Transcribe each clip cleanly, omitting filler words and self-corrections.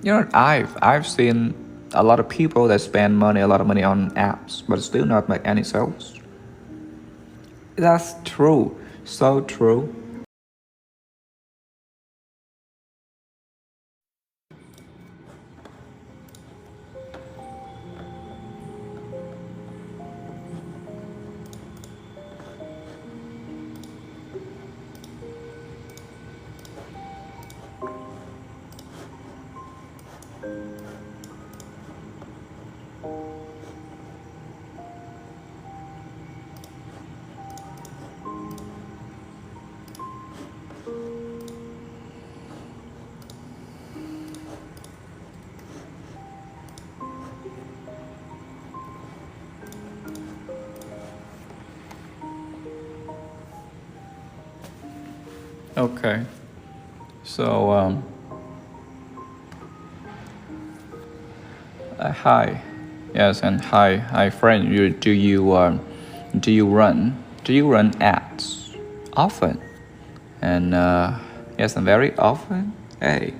I've seen a lot of people that spend a lot of money on apps, but still not make any sales. That's true, so true. Okay, so hi, yes, and hi, friend. Do you run ads often? And yes, and very often. Hey,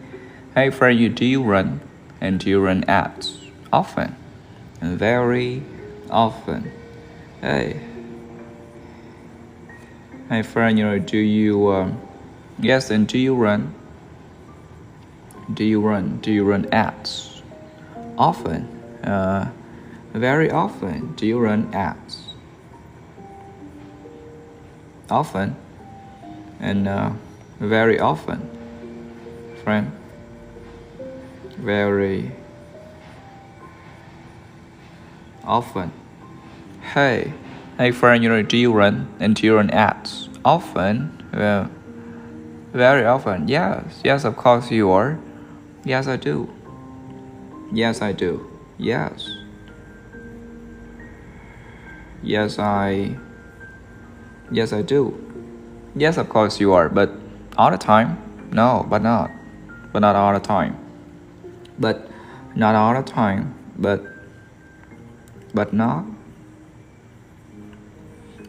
friend, do you run ads often? And very often. Hey, friend, do you yes, and do you run ads often? Very often. Do you run ads often? And very often, friend. Very often. Hey, friend, do you run ads often? Very often. Yes, of course you are. Yes, I do. Yes, I do. Yes, I do. Yes, of course you are. But all the time? No, but not. But not all the time. But not all the time. But not.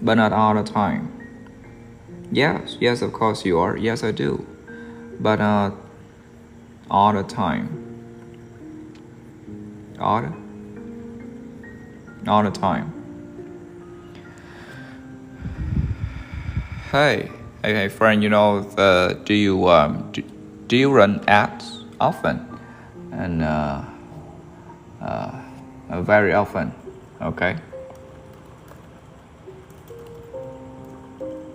But not all the time. Yes, of course you are. Yes, I do. But not all the time. All the time. Hey, friend. Do you run ads often? And very often. Okay.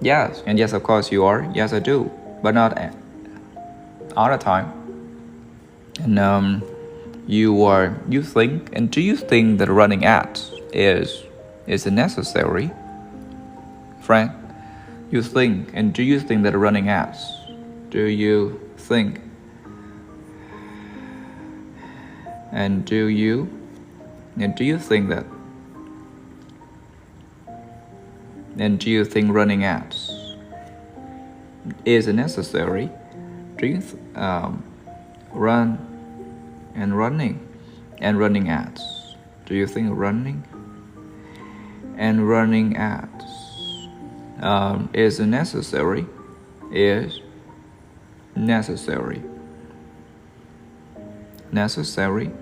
Yes, and yes, of course you are. Yes, I do, but not all the time. And you think, and do you think that running ads is necessary, friend? You think, and do you think that running ads? Do you think? And do you think that? And do you think running ads is necessary? Do you running ads? Do you think running ads is necessary? Is necessary? Necessary?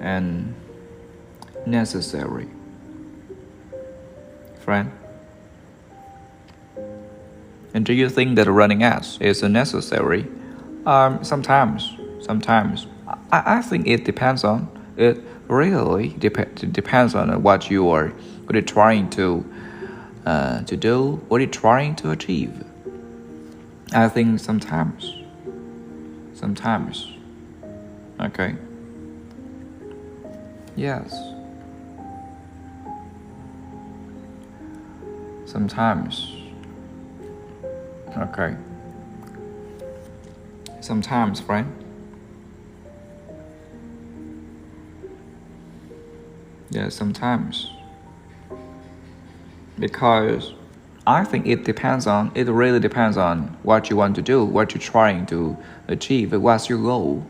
And necessary. Friend. And do you think that running ads is necessary? Sometimes. I think it depends on. It really depends on what you are trying to do. What you're trying to achieve. I think sometimes. Okay. Yes. Sometimes. Okay. Sometimes, friend. Yeah, sometimes. Because I think it really depends on what you want to do, what you're trying to achieve, what's your goal.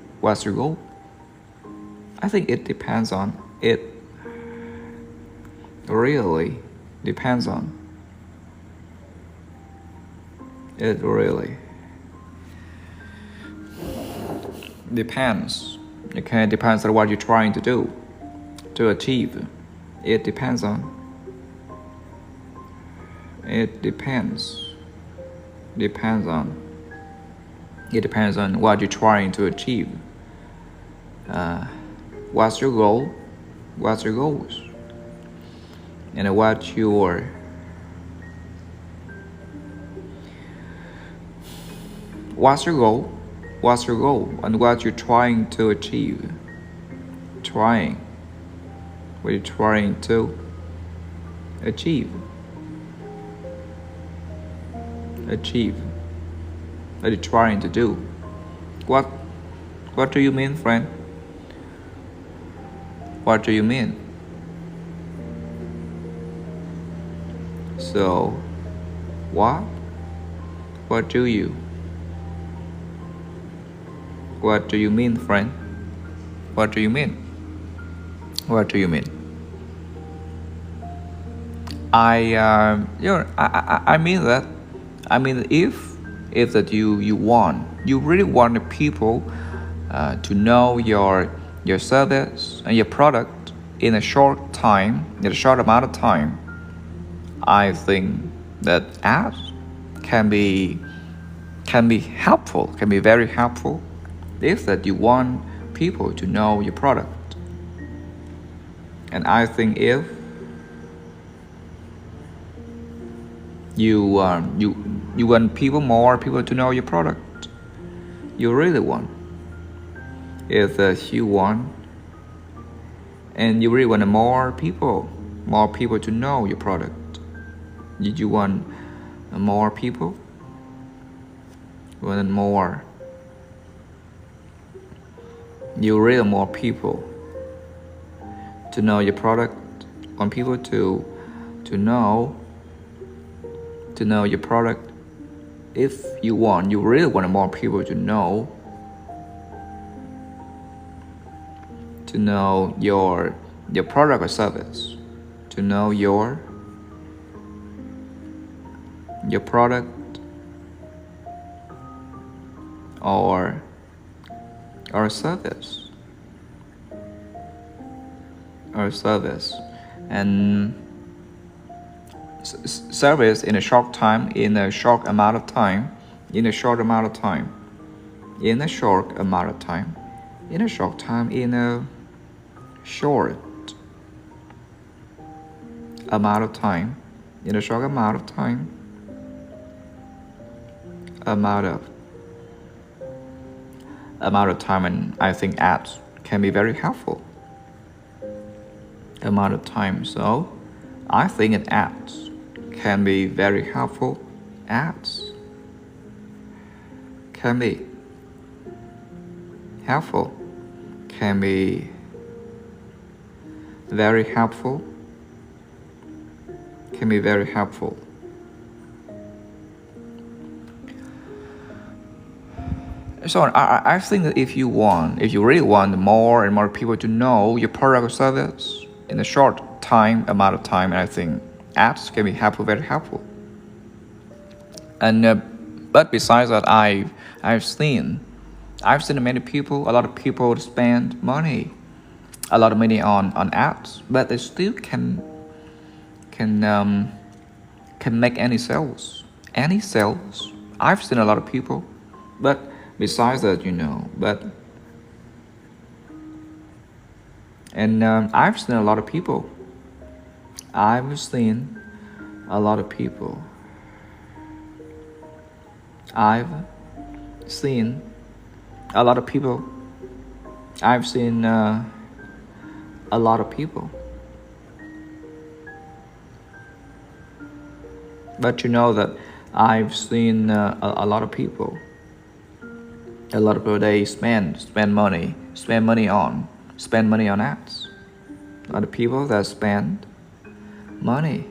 I think it depends on, it really depends on. It really. depends. Okay, depends on what you're trying to do, to achieve. It depends on. It depends. Depends on. It depends on what you're trying to achieve. What's your goal? What's your goals? And what's your goal? What's your goal and what you're trying to achieve? Trying. What you're trying to achieve. Achieve. What you're trying to do. What do you mean, friend? What do you mean? So, what? What do you? What do you mean, friend? What do you mean? What do you mean? I mean that. I mean if that you really want the people to know your service and your product in a short amount of time. I think that ads can be helpful, can be very helpful if that you want people to know your product. And I think if you want more people to know your product, you really want. If you want, and you really want more people to know your product. Did you want more people? You want more. You really want more people to know your product. Want people to know your product. If you really want more people to know your product or service, to know your product or service and service in a short time, in a short amount of time, in a short amount of time, in a short amount of time, in a short time, in a short amount of time, in a short amount of time, amount of time, and I think ads can be very helpful. Amount of time, so I think that ads can be very helpful. Ads can be helpful, can be very helpful, can be very helpful. So I think that if you really want more and more people to know your product or service in a short amount of time, and I think ads can be helpful, very helpful. And but besides that, I've seen many people, a lot of people spend money, a lot of money on ads, but they still can make any sales. I've seen a lot of people, but besides that, I've seen a lot of people. I've seen a lot of people. I've seen a lot of people. I've seen a lot of people. But that I've seen a lot of people. A lot of people, they spend money on ads. A lot of people that spend money,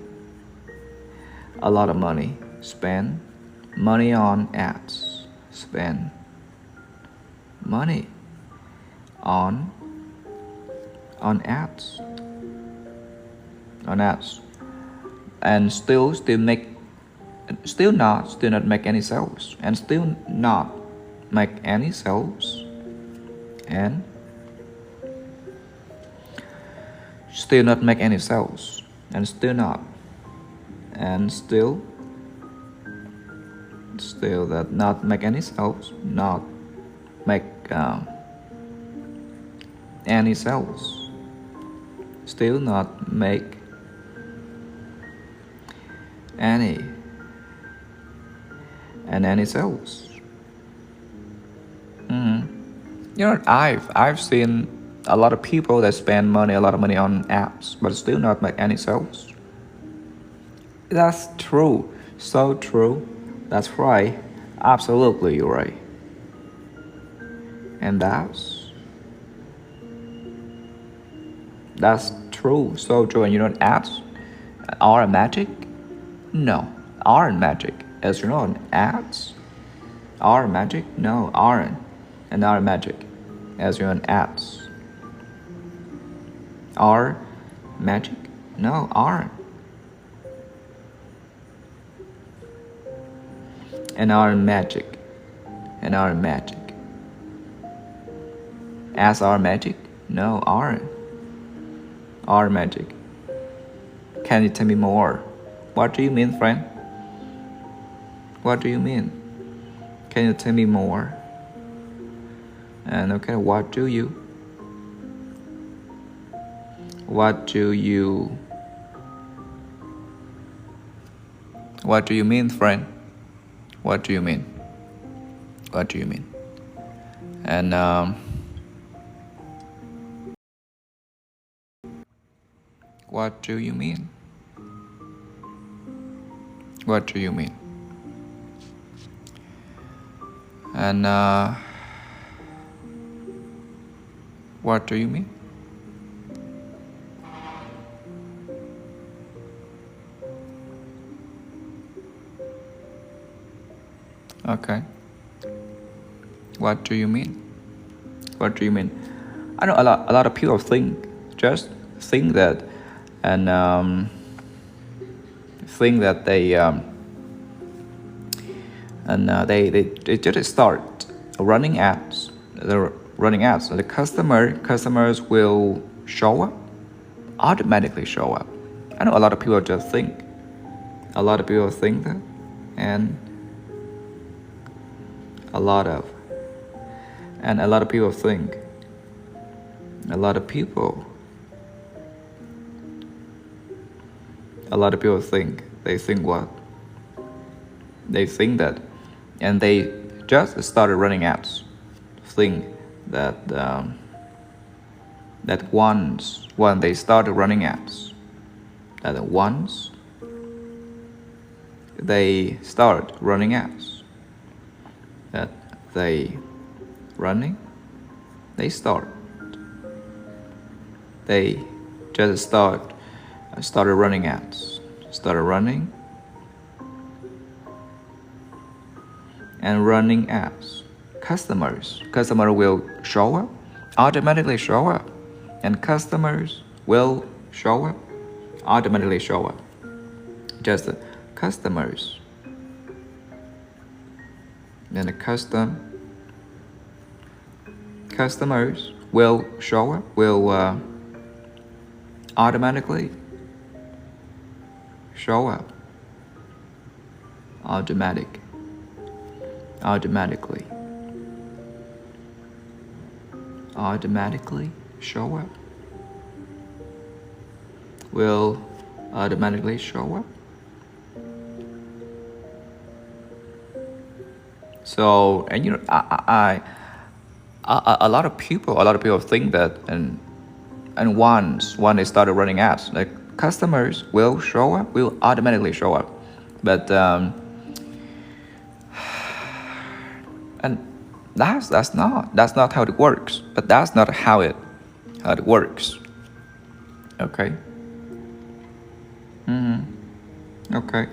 a lot of money, spend money on ads, spend money on ads, and still not make any sales, and still not make any sales, and still not, and still that not make any sales, not make any sales, still not make any sales. You know, I've seen a lot of people that spend a lot of money on apps, but still not make any sales. That's true, so true. That's right, absolutely you're right. And that's true, so true. And you know, ads are magic? No, aren't magic. As you know, ads are magic? No, aren't. And are magic. As you know, ads are magic? No, aren't. And are magic. And are magic. Ads are magic? No, aren't. Are magic. Can you tell me more? What do you mean, friend? What do you mean? Can you tell me more? And okay, what do you mean, friend? What do you mean? What do you mean? And what do you mean? What do you mean? And what do you mean? Okay. What do you mean? What do you mean? I know a lot of people think that and think that they just start running ads. They're running ads. The customers will show up, automatically show up. I know a lot of people just think. A lot of people think that, and a lot of people think. A lot of people think. They think what? They think that, and they just started running ads. Think that that once when they started running ads, that once they start running ads, that they just started running ads, started running ads. Customer will show up, automatically show up, and customers will show up, automatically show up. Just the customers, and the customers will show up, will automatically show up, automatically show up, will automatically show up. So, and you know, a lot of people think that, and once when they started running ads, like customers will show up, will automatically show up, but and that's not how it works. But that's not how it works. Okay. Okay.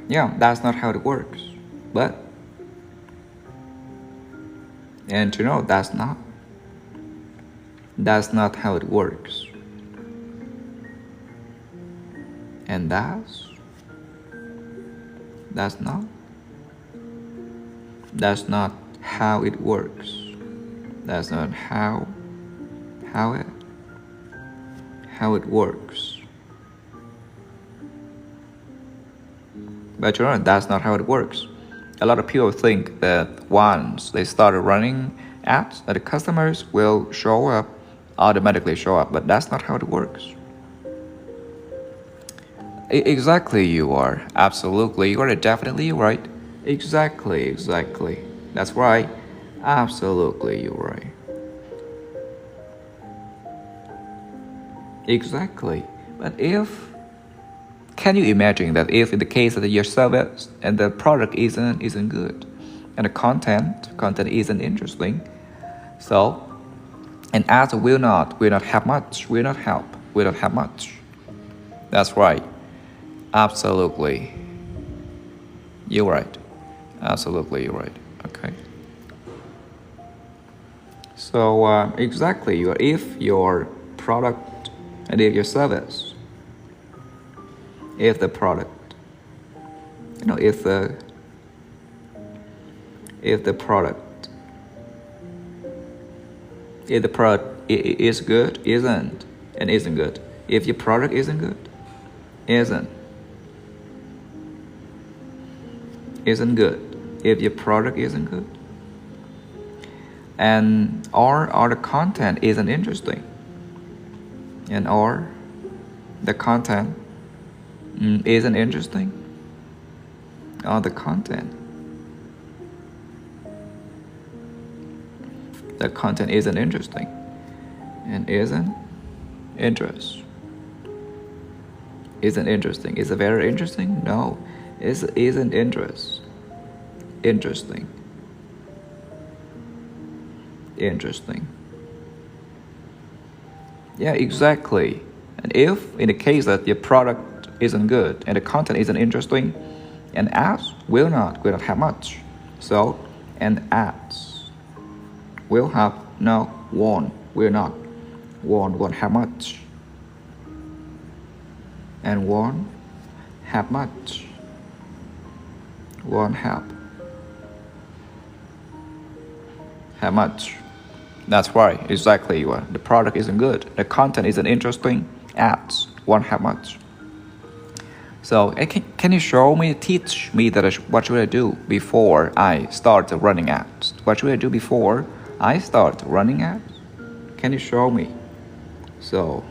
Yeah, that's not how it works. But and you know, that's not how it works. And that's not how it works. That's not how it works. But you know, that's not how it works. A lot of people think that once they started running ads, that the customers will automatically show up. But that's not how it works. Exactly, you are. Absolutely, you are definitely right. Exactly. That's right. Absolutely, you're right. Exactly. But can you imagine that if in the case that your service and the product isn't good, and the content isn't interesting, so and ads will not have much, will not have much. That's right. Absolutely. You're right. Absolutely, you're right. Okay. So exactly, if your product and if your service, if the product, if the product is good, isn't good. If your product isn't good, isn't good. If your product isn't good, and or the content isn't interesting, and or the content isn't interesting, or the content isn't interesting, and isn't interesting. Is it very interesting? No, isn't interesting. Yeah, exactly. And if in the case that your product isn't good and the content isn't interesting, and ads will not have much. So, and ads will have won't have much. And won't have much. Won't have much. That's right, exactly. The product isn't good, the content isn't interesting, ads won't have much. So can you teach me that what should I do before I start running ads? What should I do before I start running ads? Can you show me? So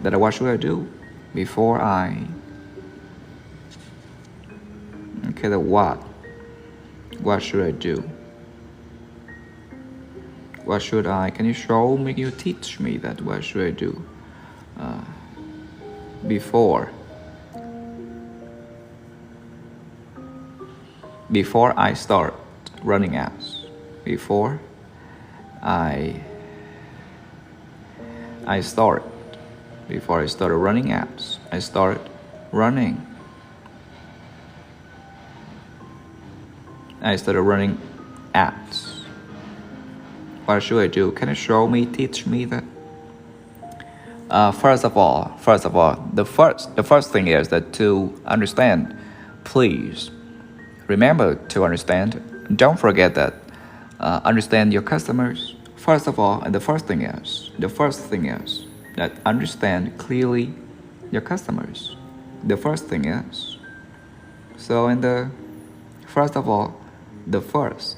that what should I do before I? Okay, the what? What should I do? What should I? Can you show me? Can you teach me that? What should I do before I start running ads? Before I start running ads. I start running. I started running ads. What should I do? Can you show me, teach me that? First of all, the first thing is that to understand, please remember to understand. Don't forget that. Understand your customers. First of all, and the first thing is that understand clearly your customers. The first thing is. So in the first of all, the first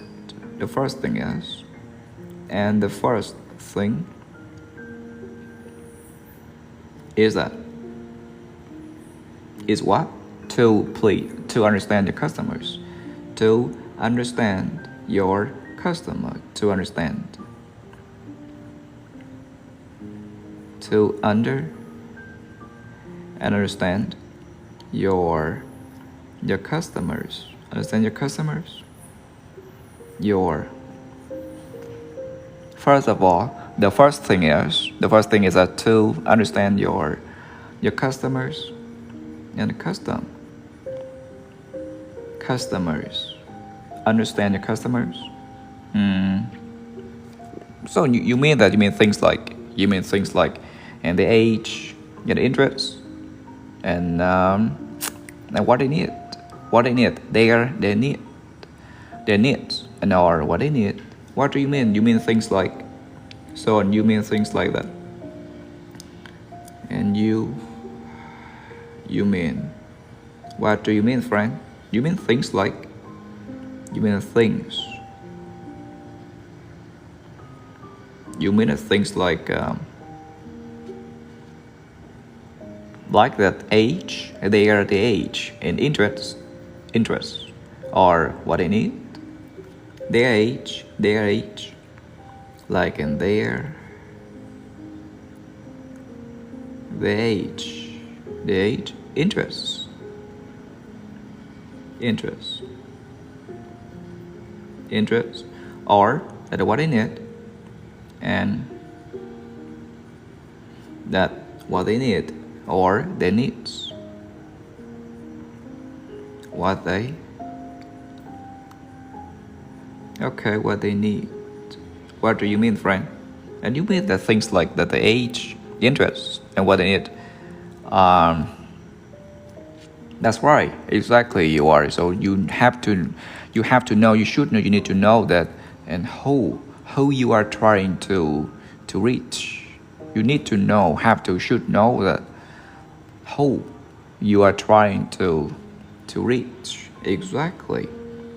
thing is. And the first thing is what? To understand your customers. To understand your customer. To understand. To understand your customers. Understand your customers. First of all, the first thing is that to understand your customers and customers. Understand your customers. So you mean things like and the age, the interests, and what they need, their needs, and or what they need, What do you mean? You mean things like so, and you mean things like that. And you mean, what do you mean, friend? You mean things like, you mean things. You mean things like that age, they are the age and interests, or what they need. Their age, like in their age, interests, or that what they need, and that what they need, or their needs, what they need. What do you mean, friend? And you mean that things like that the age, interests, and what they need. That's right, exactly. You are. So you have to know. You should know. You need to know that, and who you are trying to reach. You need to know. Should know that who you are trying to reach. Exactly.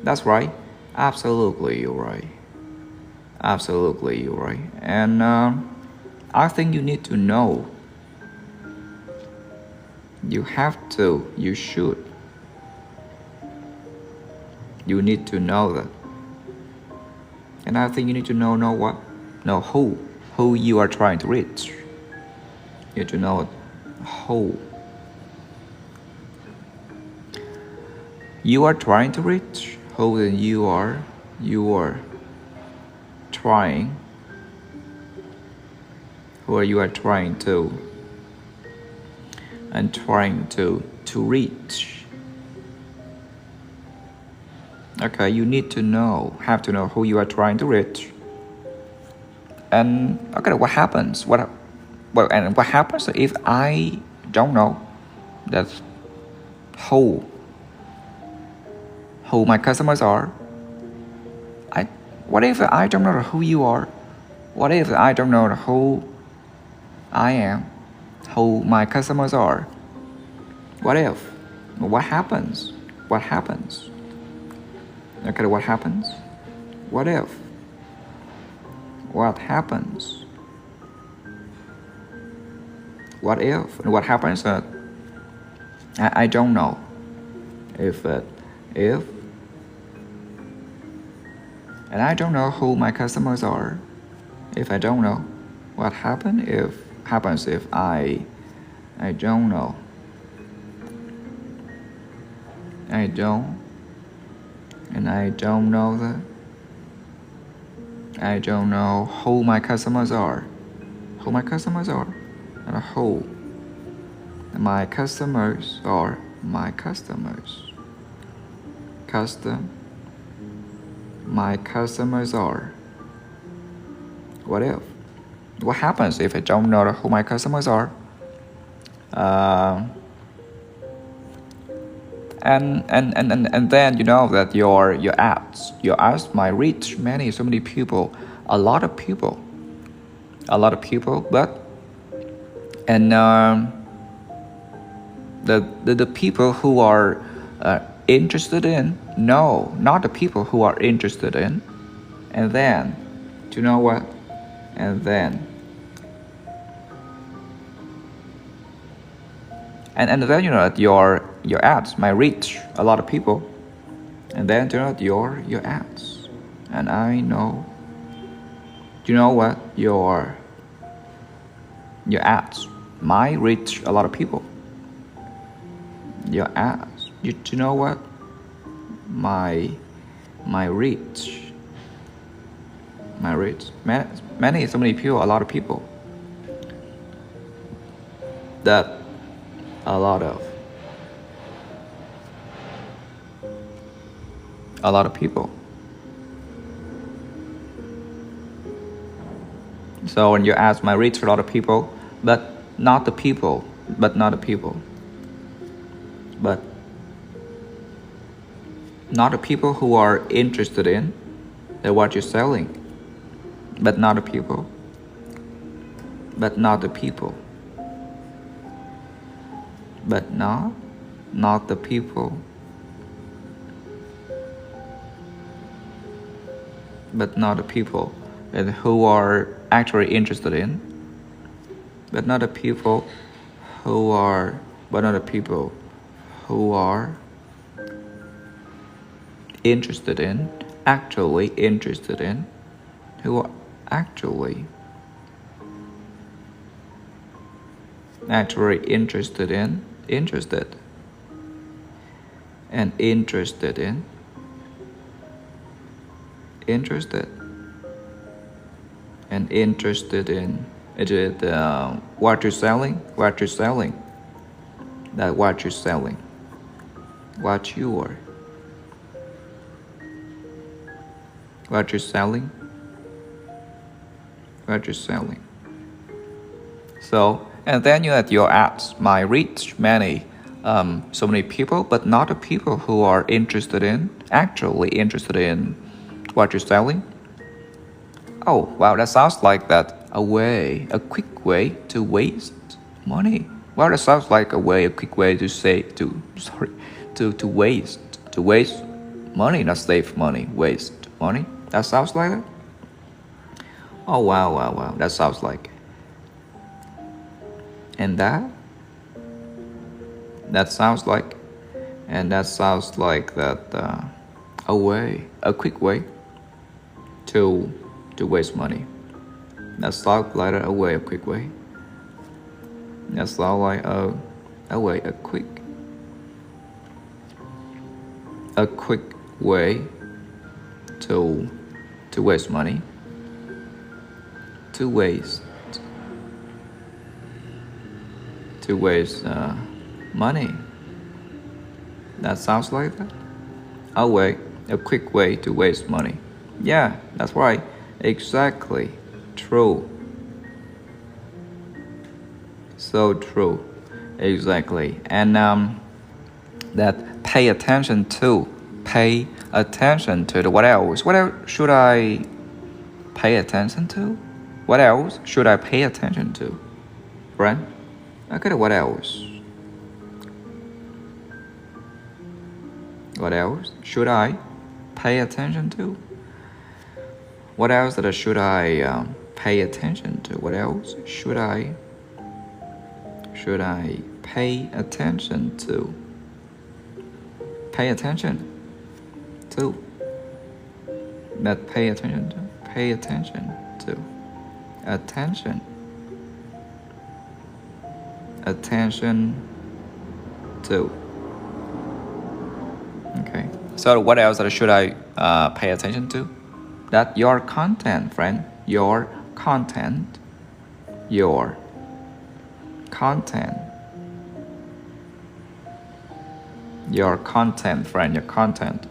That's right. Absolutely, you're right. And I think you need to know. You should. You need to know that. And I think you need to know what? Know who you are trying to reach. You need to know who you are trying to reach. Who then you are trying. Who you are trying to reach. Okay, you need to know, have to know who you are trying to reach. And okay, what happens? What happens if I don't know that who my customers are? What if I don't know who you are? What if I don't know who I am? Who my customers are? What if? What happens? Okay, what happens? What if? What happens? What if? And what happens? I don't know. If and I don't know who my customers are. If I don't know, what happens if I don't know? I don't know that. I don't know who my customers are. And who my customers are. My customers. My customers are. What if? What happens if I don't know who my customers are? And then you know that your ads might reach so many people, a lot of people, but the people who are interested in, no, not the people who are interested in. And then, do you know what? And then you know that your ads might reach a lot of people. And then do you know that your ads, and I know, do you know what? Your ads might reach a lot of people. Your ads, do you know what? My reach, so many people, a lot of people. That a lot of people. So when you ask my reach a lot of people, but not the people. But not the people who are interested in what you're selling. but not the people, but not the people, but not the people, but not the people and who are actually interested in, but not the people who are, but not the people who are interested in, actually interested in, who are actually interested in, interested, and interested in, interested, and interested in. Is it what you're selling? What you're selling? That what you're selling. What you are. What you're selling. What you're selling. So, and then your ads might reach so many people, but not the people who are interested in, actually interested in what you're selling. Oh, wow, that sounds like a quick way to waste money. Well, that sounds like a quick way to waste money, not save money, waste money. That sounds like it. Oh, wow, that sounds like. And that sounds like, and that sounds like that a quick way to waste money. That sounds like a quick way. That sounds like a quick way to waste money. To waste money. That sounds like that. A quick way to waste money. Yeah, that's right. Exactly. True. So true. Exactly. And that pay attention to the what else? What else should I pay attention to? What else should I pay attention to? Right? Okay, what else? What else should I pay attention to? What else should I pay attention to? What else should I pay attention to? Pay attention to. That pay attention to. Pay attention to. Attention. Attention to. Okay. So what else should I pay attention to? That your content, friend. Your content. Your content. Your content, friend. Your content.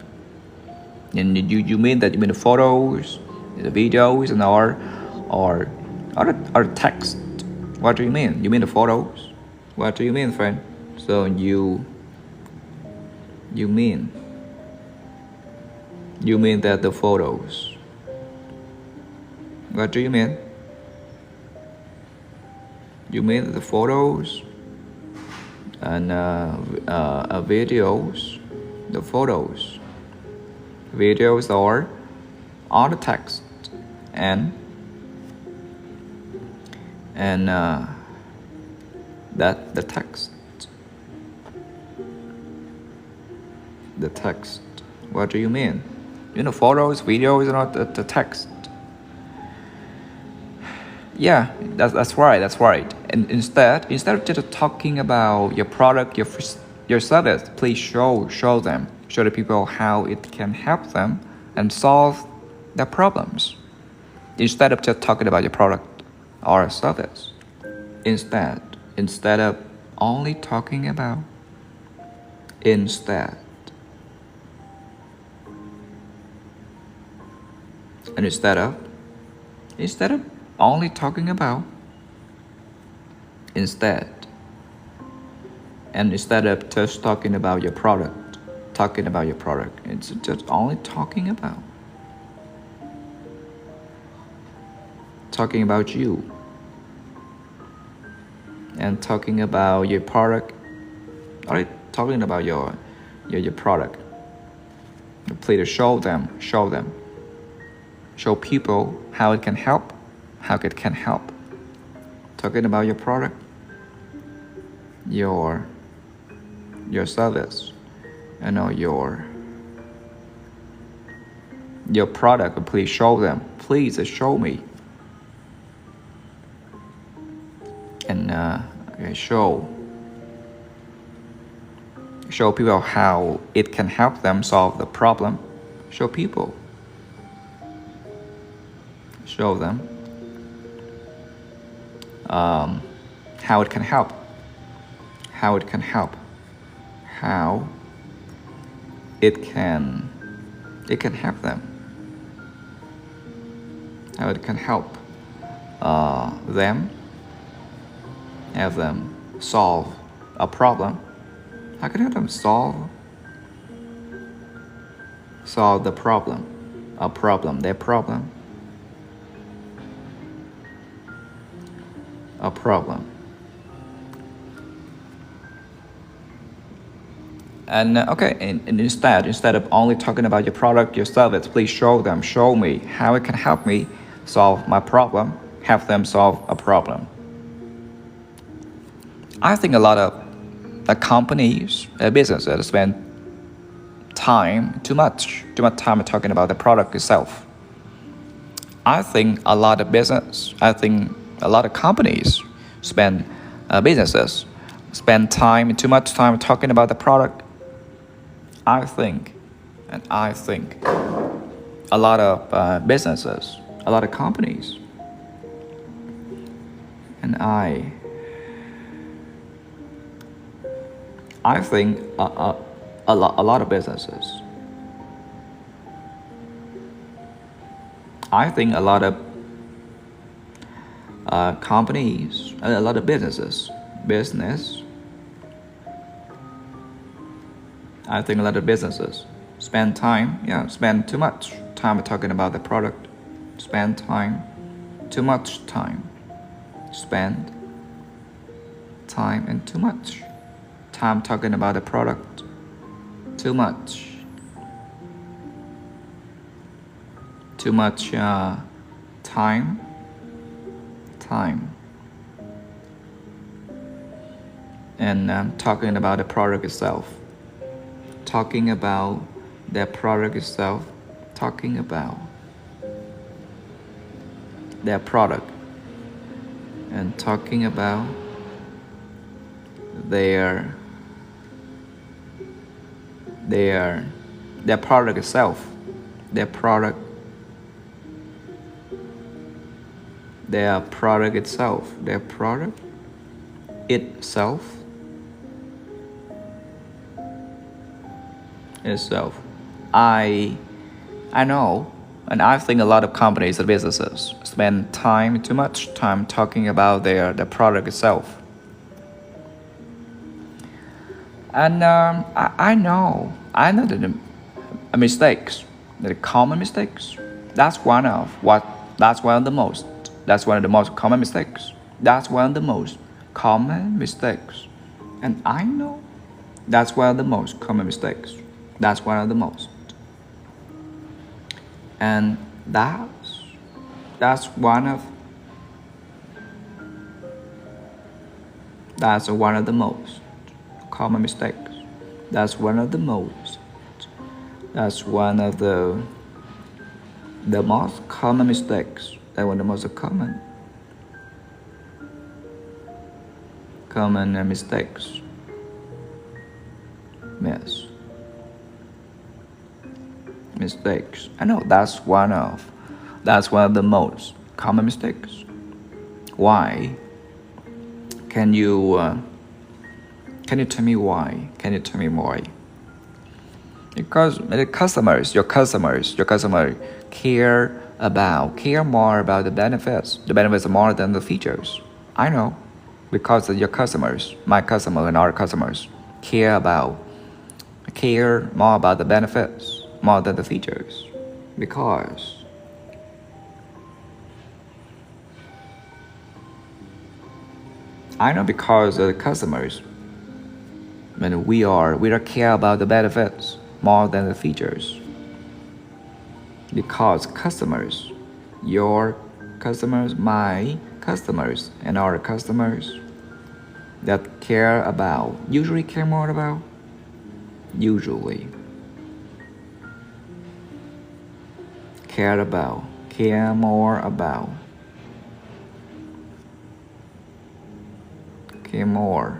And you mean that you mean the photos, the videos, and or text? What do you mean? You mean the photos? What do you mean, friend? So you mean that the photos. What do you mean? You mean the photos and videos, the photos, videos or all the text and that the text. The text. What do you mean? You know, photos, videos, not the text. Yeah, that's right. And instead of just talking about your product, your service, please show the people how it can help them and solve their problems. Instead of just talking about your product or service. Instead of only talking about. Instead of only talking about. Instead of just talking about your product, it's just only talking about. talking about you, and talking about your product, or talking about your product. Please show people how it can help, talking about your product, your service, your product. Please show them, please show me. And show people how it can help them solve the problem. Show them how it can help, how it can help them, how it can help them, have them solve a problem. How can I help them solve the problem, their problem, a problem. And and instead of only talking about your product, your service, please show me how it can help me solve my problem, help them solve a problem. I think a lot of the companies, businesses spend too much time talking about the product itself. I think a lot of companies spend too much time talking about the product. I think a lot of businesses, a lot of companies, and I think a lot of businesses. I think a lot of companies, a lot of businesses. I think a lot of businesses spend too much time talking about the product. Spend too much time talking about the product. Too much time and talking about the product itself. Talking about their product itself, talking about their product, and talking about their product itself, their product itself. I know, and I think a lot of companies and businesses spend too much time talking about their product itself. And I know that the mistakes, the common mistakes, that's one of the most common mistakes. That's one of the most common mistakes. And I know that's one of the most common mistakes. That's one of the most. And that's one of the most common mistakes. That's one of the most common mistakes. That's one of the most common mistakes. Yes. Mistakes. I know that's one of the most common mistakes. Why? Can you tell me why? Can you tell me why? Because your customers care more about the benefits. The benefits are more than the features. I know, because your customers, my customer and our customers, care more about the benefits more than the features, because I know because the customers, we don't care about the benefits more than the features. Because customers, your customers, my customers, and our customers that usually care more about, care more about, care more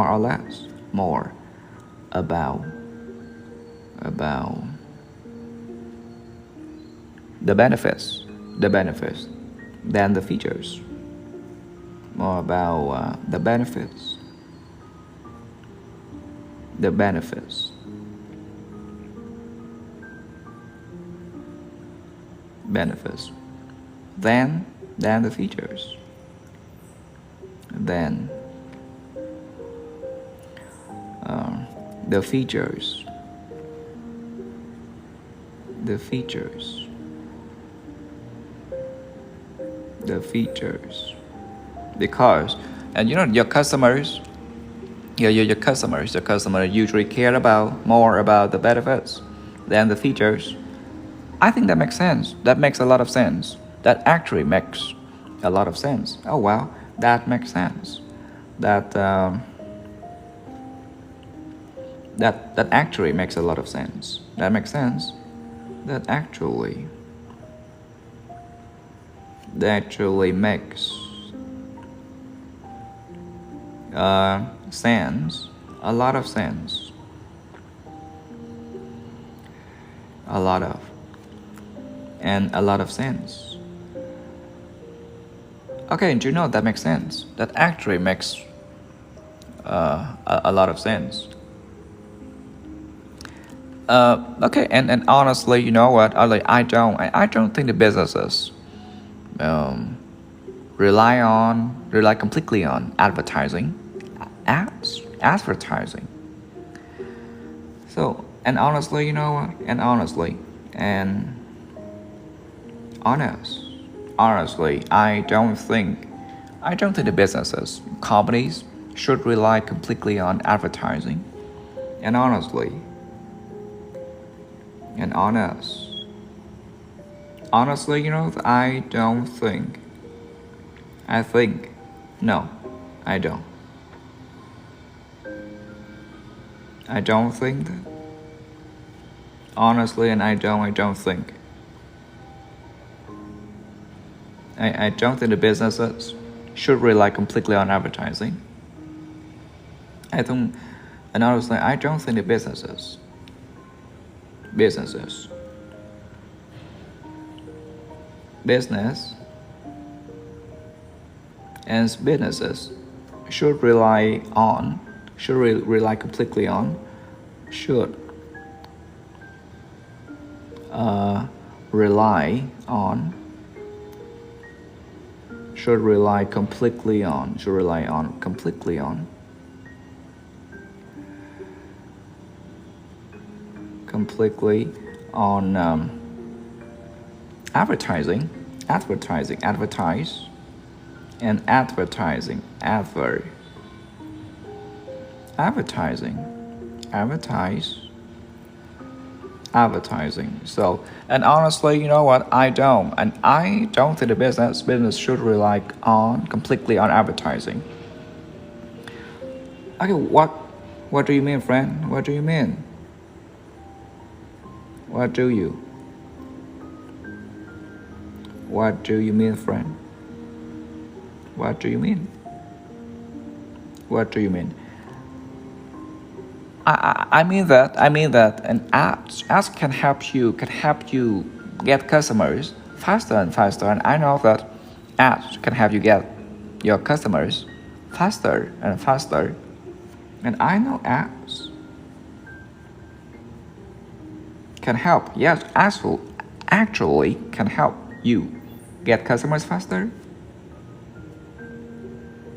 or less, more about the benefits than the features. More about the benefits than the features. Then the features. Because, and your customers, your customers usually care more about the benefits than the features. I think that makes sense. That makes a lot of sense. That actually makes a lot of sense. Oh wow, that makes sense. That actually makes a lot of sense. That makes sense. That actually makes sense. A lot of sense. A lot of sense. Okay, do you know that makes sense? That actually makes a lot of sense. Okay, and honestly, you know what? I don't think the businesses rely completely on advertising. Advertising. So, and honestly, you know what? Honestly, I don't think the businesses, companies should rely completely on advertising. And honestly, you know, I don't think. No, I don't. I don't think that. Honestly, and I don't think. I don't think the businesses should rely completely on advertising. And honestly, I don't think the businesses should rely completely on, should rely completely on advertising, advertise, and advertising, advertising. So, and honestly, you know what? I don't think the business should rely completely on advertising. Okay, what do you mean, friend? What do you mean? What do you mean, friend? What do you mean? I mean that an ads can help you get customers faster and faster, and I know that ads can help you get your customers faster and faster, and I know ads can help. Yes, actually can help you get customers faster.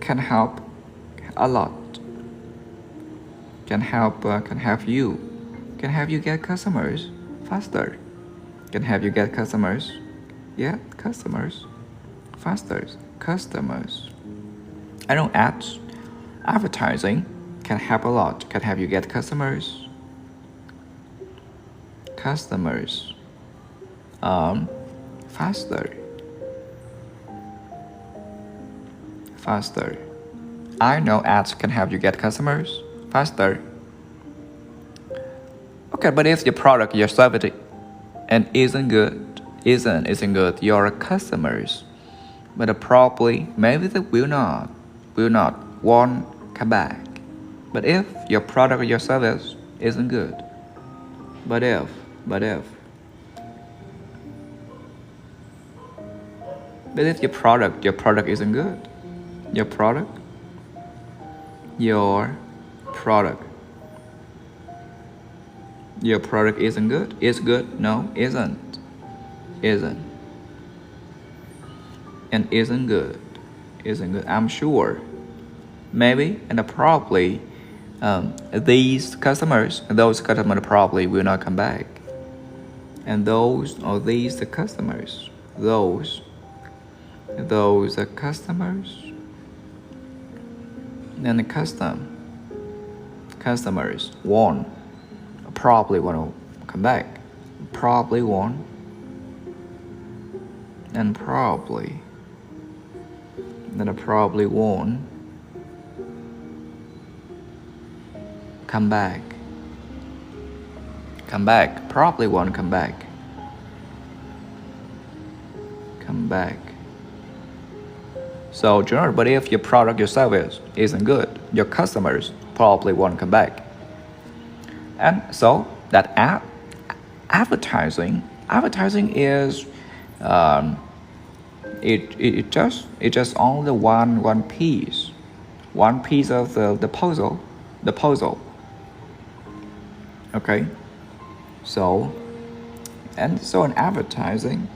Can help a lot. Can help you get customers faster. Can help you get customers faster. I know ads, advertising can help a lot, can help you get customers. Faster. I know ads can help you get customers faster. Okay, but if your product, your service, and isn't good, your customers, but probably maybe they will not want come back. But if your product or your service isn't good, but if your product isn't good, your product isn't good. Is good? No, isn't. And isn't good. I'm sure. Maybe and probably those customers probably will not come back. And those customers and the customers probably want to come back. Probably won't. And probably won't come back. Probably won't come back. So generally, but if your product, your service isn't good, your customers probably won't come back. And so that advertising is it just only one piece of the puzzle. Okay, so in advertising,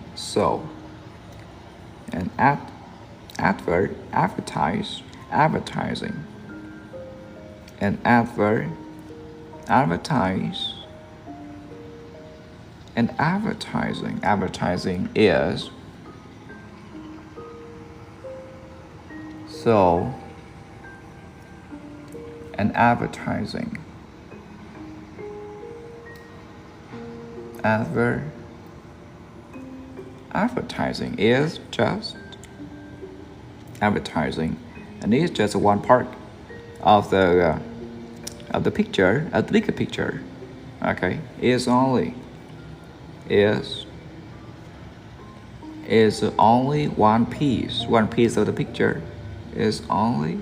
an advertising, and advertising is advertising is just advertising, and it's just one part of the picture, of the bigger picture. Okay, is only one piece of the picture. Is only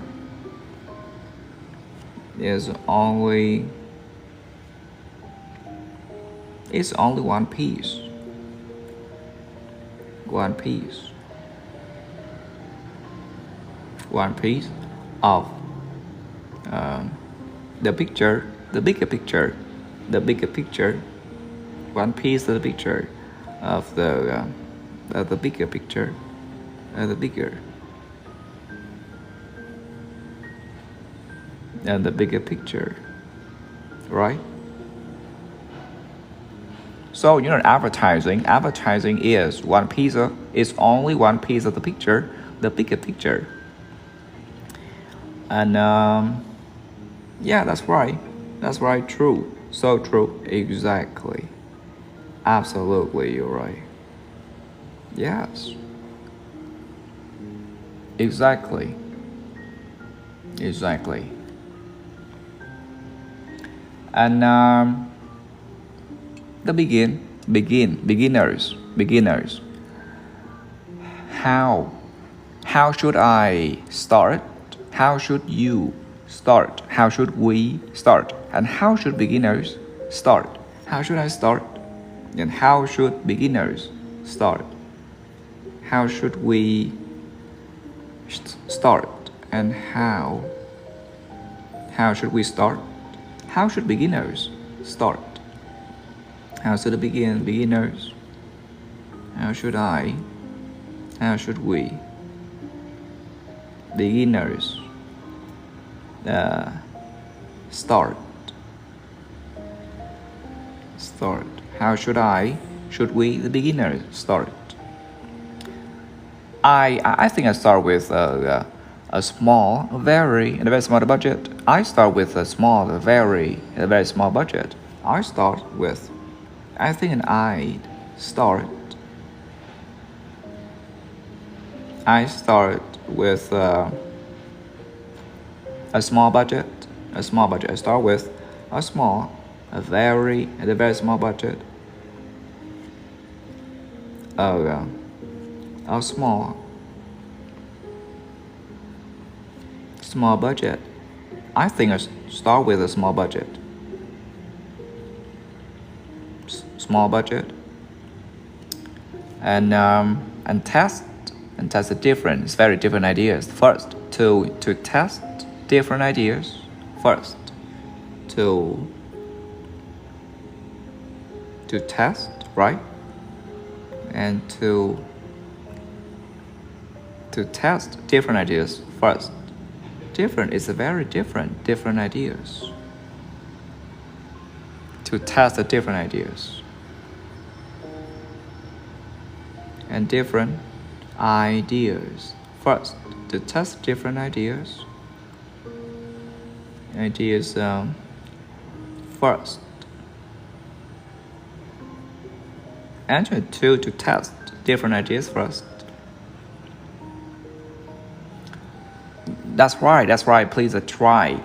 one piece. One piece of the picture, the bigger picture. One piece of the picture of the bigger picture, the bigger picture, right? So advertising is only one piece of the picture, the bigger picture. And yeah, that's right, true, so true, exactly, absolutely, you're right. Yes, exactly. And the beginners. How should I start? How should you start? How should we start? And how should beginners start? How should I start? And how should beginners start? How should we start? And how should we start? How should beginners start? How should beginners? How should I? How should we? Beginners start. How should we, the beginners, start? I think I start with a small, a very small budget. I start with a small, a very small budget. I start with, I think I start with a small budget. I start with a small, a very small budget. A small budget. I think I start with a small budget. Small budget. And test the different. It's very different ideas. First, to test different ideas. First, to test, right? And to test different ideas first. Different is a very different ideas. To test the different ideas. And different ideas first. To test different ideas. First. And to test different ideas first. That's right. Please try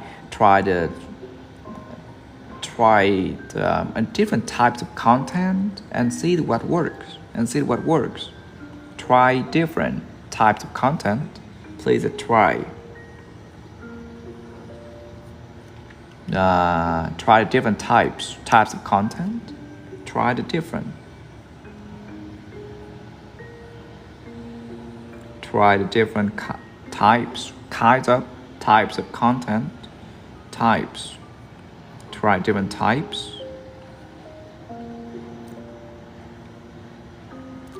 different types of content and see what works. Try different types of content. Please try. Try different types of content. Try the different. Try the different types of content. Types. Try different types.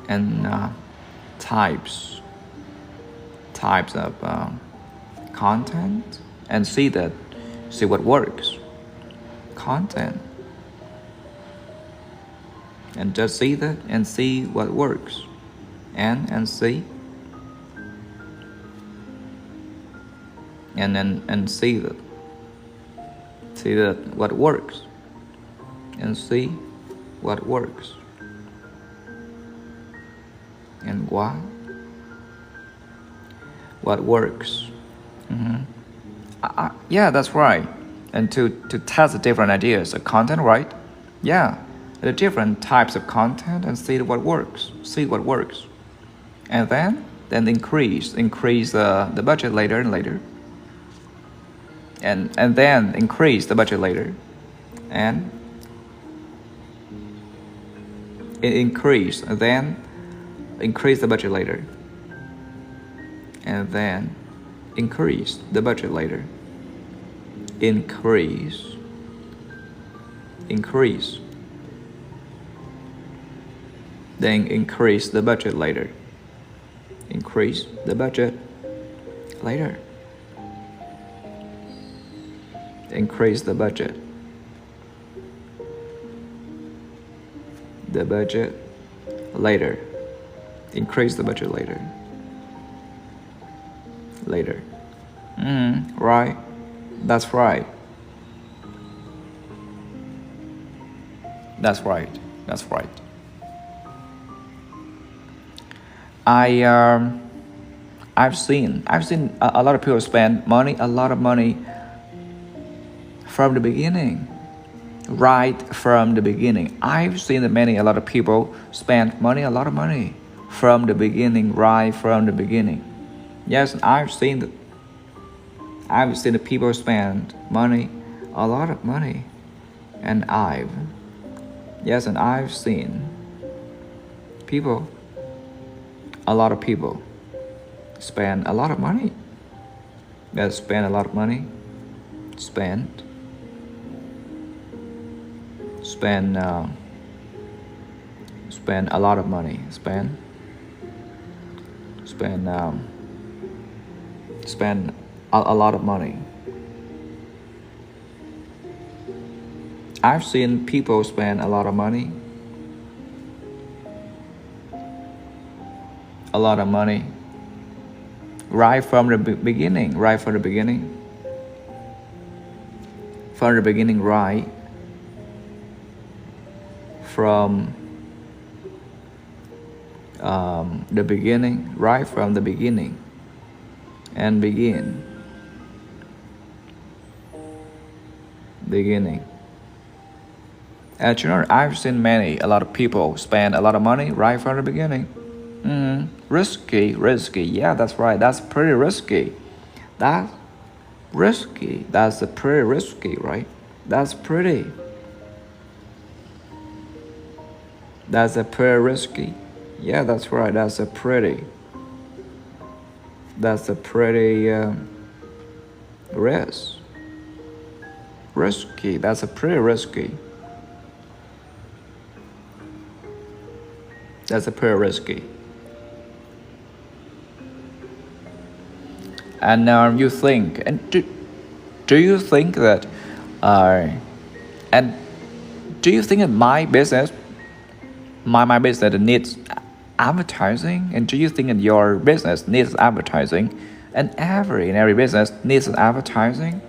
And types of content and see what works. Content. And just see that and see what works. And see. And see that what works. And see what works. And why? What works. Yeah, that's right. And to test the different ideas of content, right? Yeah, the different types of content and see what works. And then increase the budget later and later. And then increase the budget later. And increase the budget later. And then increase the budget later. Increase. Then increase the budget later. Increase the budget later. Increase the budget. The budget later. Increase the budget later. Right. That's right. I've seen a lot of people spend a lot of money from the beginning. Right from the beginning. I've seen a lot of people spend a lot of money from the beginning, right from the beginning. Yes, I've seen the people spend a lot of money. And I've seen a lot of people spend a lot of money. Yes, spend a lot of money. Spend a lot of money. Spend a lot of money. I've seen people spend a lot of money. Right from the beginning. Right from the beginning. From the beginning, right. From the beginning. Right from the beginning. And begin. Beginning. And you know, I've seen a lot of people spend a lot of money right from the beginning. Risky. Yeah, that's right. That's pretty risky. That's risky. That's pretty risky, right? That's pretty. That's pretty risky. Yeah, that's right. That's pretty. That's pretty risky. That's pretty risky. That's pretty risky. And you think, and do you think that, and do you think that my business needs advertising? And do you think that your business needs advertising? And every business needs advertising.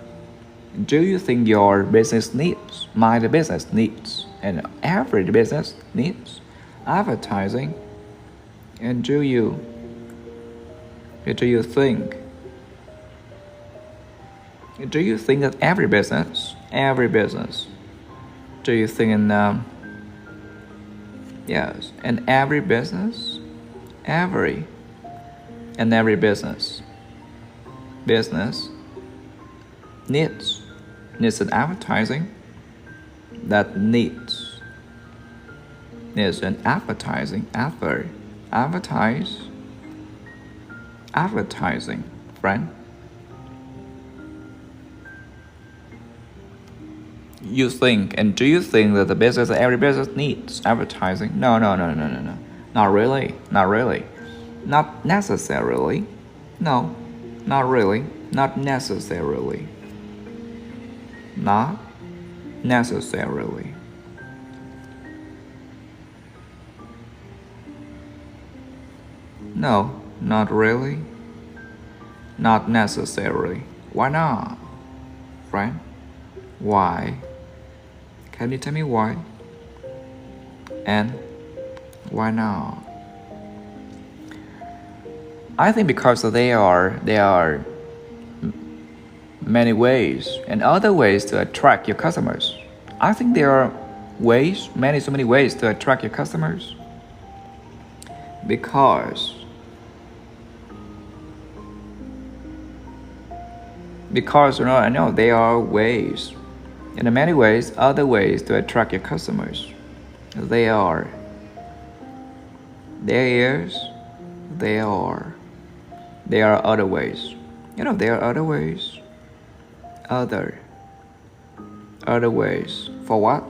Do you think your business needs, my business needs, and every business needs advertising? And do you think? Do you think that every business, do you think in, yes, and every business, every business needs an advertising, that needs an advertising, advertising, friend. You think, and do you think that every business needs advertising? No. Not really. Not necessarily. No, not really. Not necessarily. Not necessarily. No, not really. Not necessarily. Why not, friend? Why? Can you tell me why? And why not? I think because there are many ways and other ways to attract your customers. I think there are so many ways to attract your customers. Because I know there are ways. In many ways, other ways to attract your customers. There are other ways. You know, there are other ways. Other ways. For what?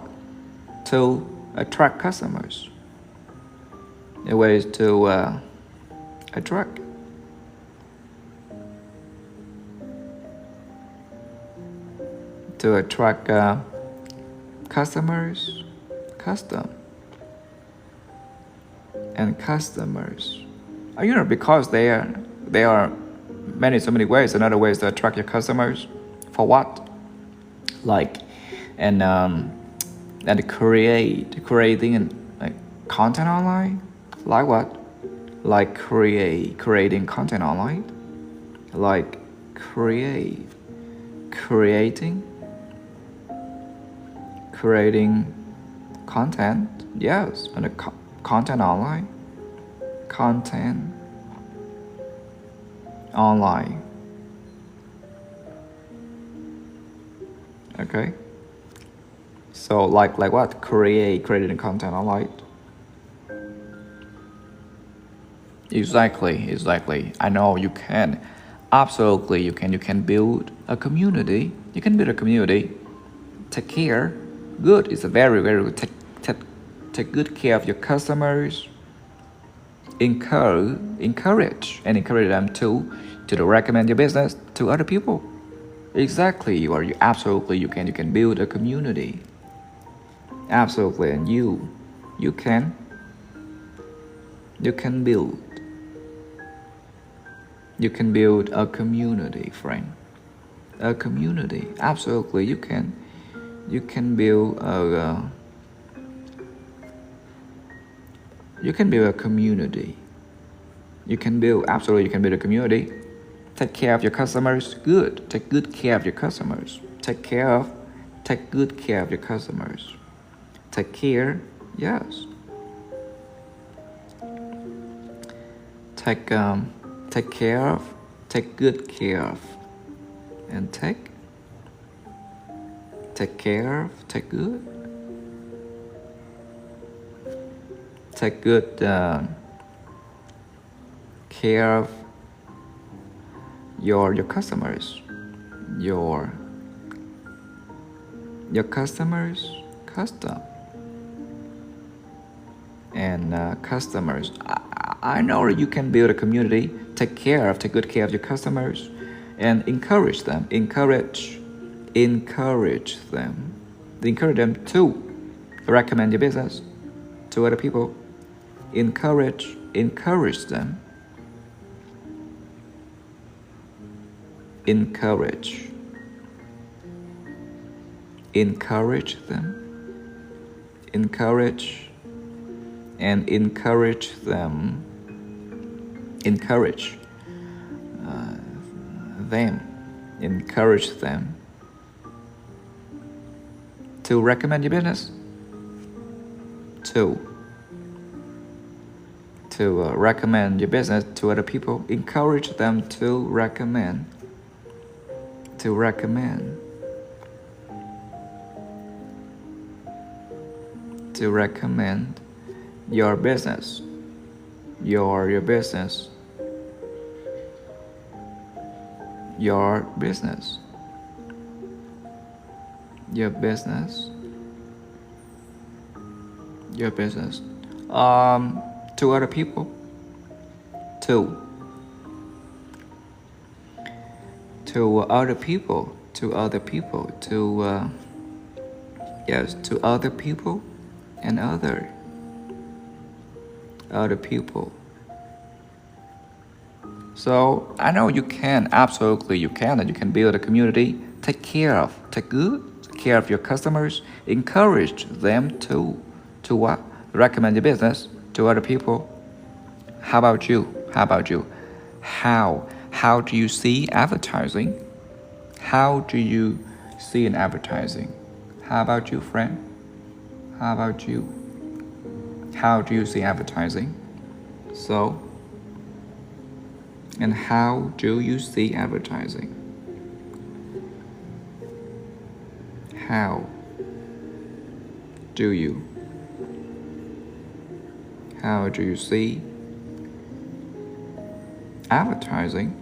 To attract customers. The ways to attract. To attract customers, customers. You know, because there are so many ways and other ways to attract your customers. For what? Like, and creating and like content online. Like what? Like creating content online. Like creating content, yes, and content online. Okay. So like what? Creating content online. Exactly. I know you can. Absolutely, you can build a community. Take care. Good. It's a very good. Take good care of your customers. Encourage them to recommend your business to other people. Exactly. You can build a community. Absolutely, and you can build. You can build a community, friend. A community. Absolutely, you can. You can build a. You can build a community. You can build a community. Take care of your customers. Good. Take good care of your customers. Take good care of your customers. Take care. Yes. Take care of. Take good care of. And take care of. Take good. Take good care of your customers. Your customers. Custom. And customers. I know you can build a community. Take good care of your customers, and encourage them. Encourage them. Encourage them to recommend your business to other people. Encourage them. Encourage them. Encourage them. Encourage them to recommend your business to recommend your business to other people. Encourage them to recommend your business. Your business. To other people. To other people. To other people. To other people and other people. So I know you can, absolutely you can, and you can build a community. Take good care of your customers. Encourage them to what? Recommend your business to other people. How about you? How do you see advertising? How do you see an advertising? How about you, friend? How about you? How do you see advertising? So, and how do you see advertising? How do you see advertising?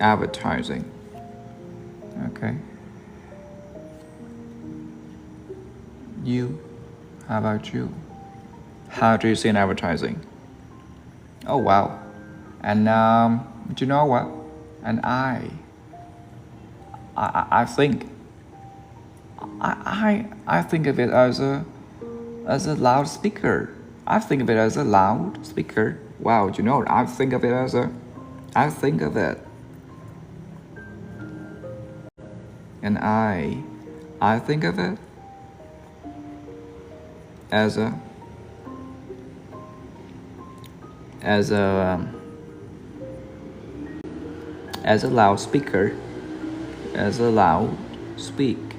Advertising. Okay. You, how about you? How do you see an advertising? Oh wow. And do you know what? And I think I think of it as a loudspeaker. I think of it as a loudspeaker. Wow, do you know what? I think of it. And I think of it as a loudspeaker. As a loudspeaker.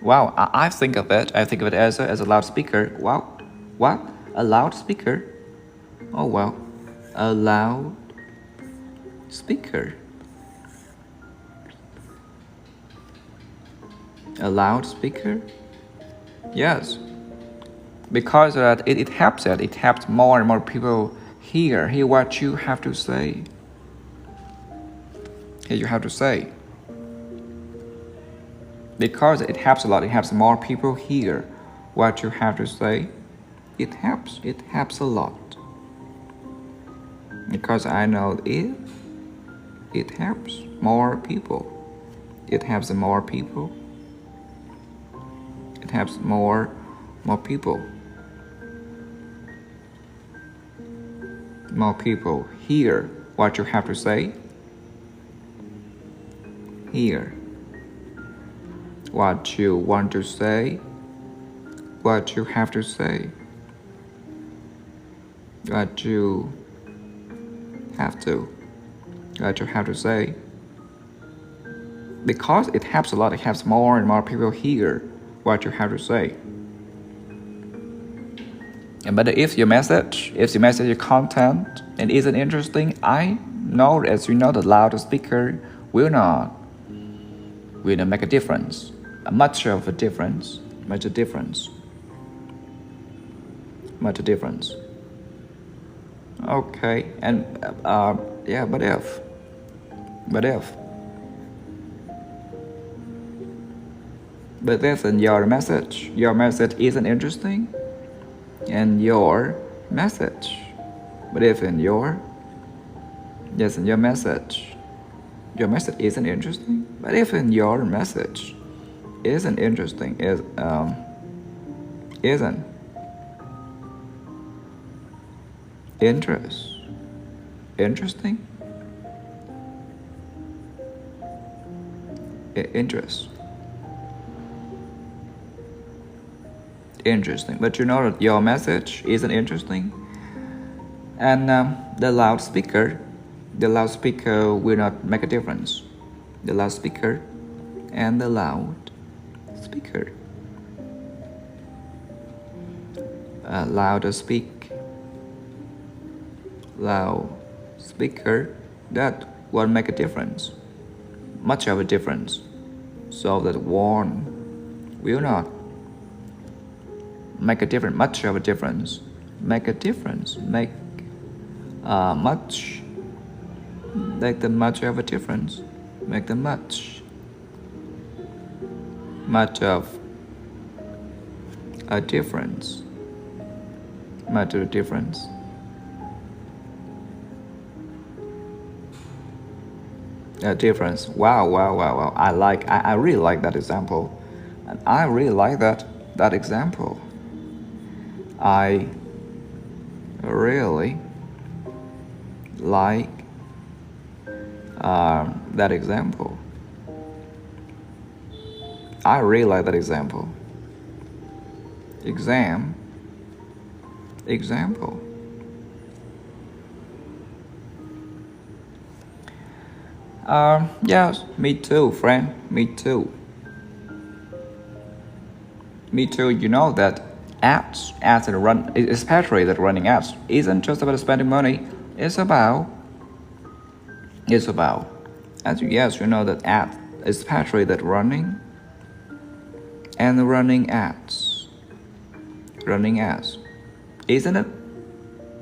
Wow, I think of it as a loudspeaker. Wow, what? A loudspeaker? Oh well, a loudspeaker. A loudspeaker? Yes, because it helps more and more people hear what you have to say. Because it helps a lot. It helps more people hear what you have to say. It helps a lot. Because I know It helps more people. It helps more people. It helps more people. More people hear what you have to say. Hear what you want to say. What you have to say. What you have to say. Because it helps a lot, it helps more and more people hear what you have to say. But if your message, your content, and isn't interesting, I know, as you know, the loudspeaker will not make a difference. Much a difference. Okay, and yeah, but if in your message isn't interesting, and your message, but if in your message isn't interesting, but if in your message isn't interesting, isn't interesting, but you know that your message isn't interesting, and the loudspeaker will not make a difference. The loudspeaker and the loudspeaker loudspeaker, that won't make a difference, much of a difference. So that one will not make a difference, much of a difference, make a difference, make much, make the much of a difference, make the much of a difference, much of a difference. A difference. Wow. I really like that example. And I really like that example. I really like that example. I really like that example. Example. Yes, me too, friend. Me too. You know that ads that run, especially that running ads, isn't just about spending money. It's about. As yes, you know that ads, especially that running ads, isn't it?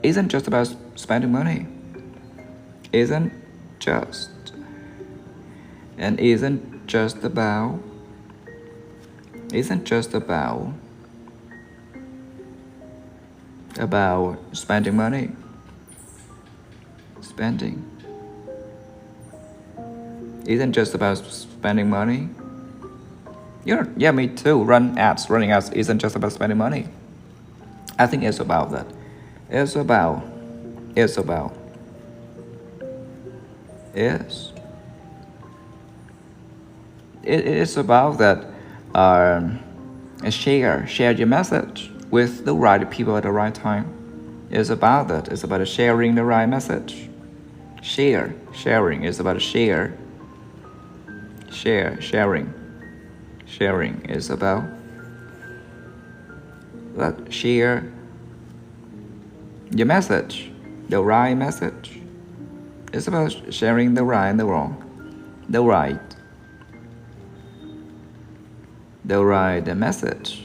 Isn't just about spending money. Isn't just about spending money. Isn't just about spending money. Yeah, me too. Running ads isn't just about spending money. I think it's about that. It's about that. Share your message with the right people at the right time. It's about that. It's about sharing the right message. Sharing is about sharing is about that. Share your message, the right message. It's about sharing the right and the wrong, the right message.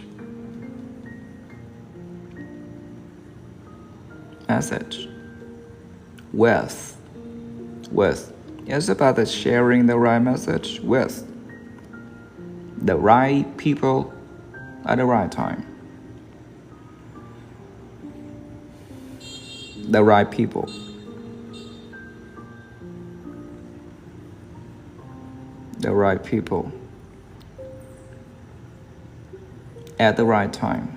With. It's about the sharing the right message with the right people at the right time. The right people the right people at the right time.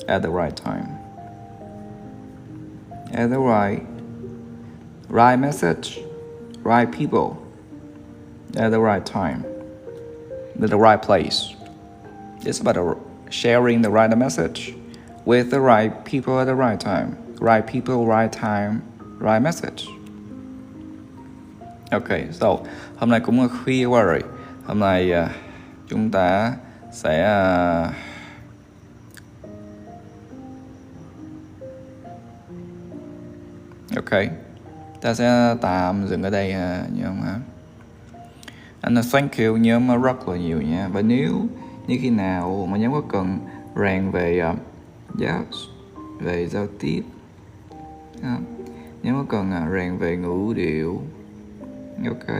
At the right time. At the right message, right people, at the right time, at the right place. It's about sharing the right message with the right people at the right time. Right people, right time, right message. Ok, so hôm nay cũng khuya quá rồi. Hôm nay chúng ta sẽ ok, ta sẽ tạm dừng ở đây nhóm hả. Anh thank you nhóm rất là nhiều nha. Và nếu như khi nào mà nhóm có cần rèn về về giao tiếp, nhóm có cần rèn về ngữ điệu, ok,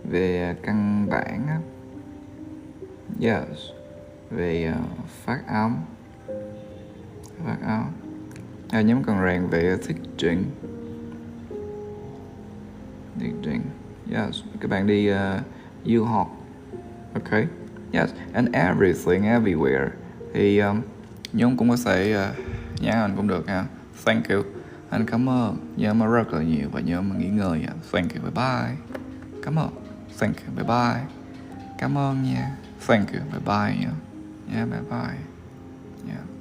về căn bản, yes, về phát âm, nhóm cần rèn về thuyết trình, yes, các bạn đi du học, ok, yes, and everything, everywhere, thì nhóm cũng có thể nhắn anh cũng được ha. Thank you, anh cảm ơn nhóm rất là nhiều và nhóm nghỉ ngơi. Thank you, bye bye. Cảm ơn, thank you, bye bye. Cảm ơn nha, thank you, bye bye nha, bye bye, yeah.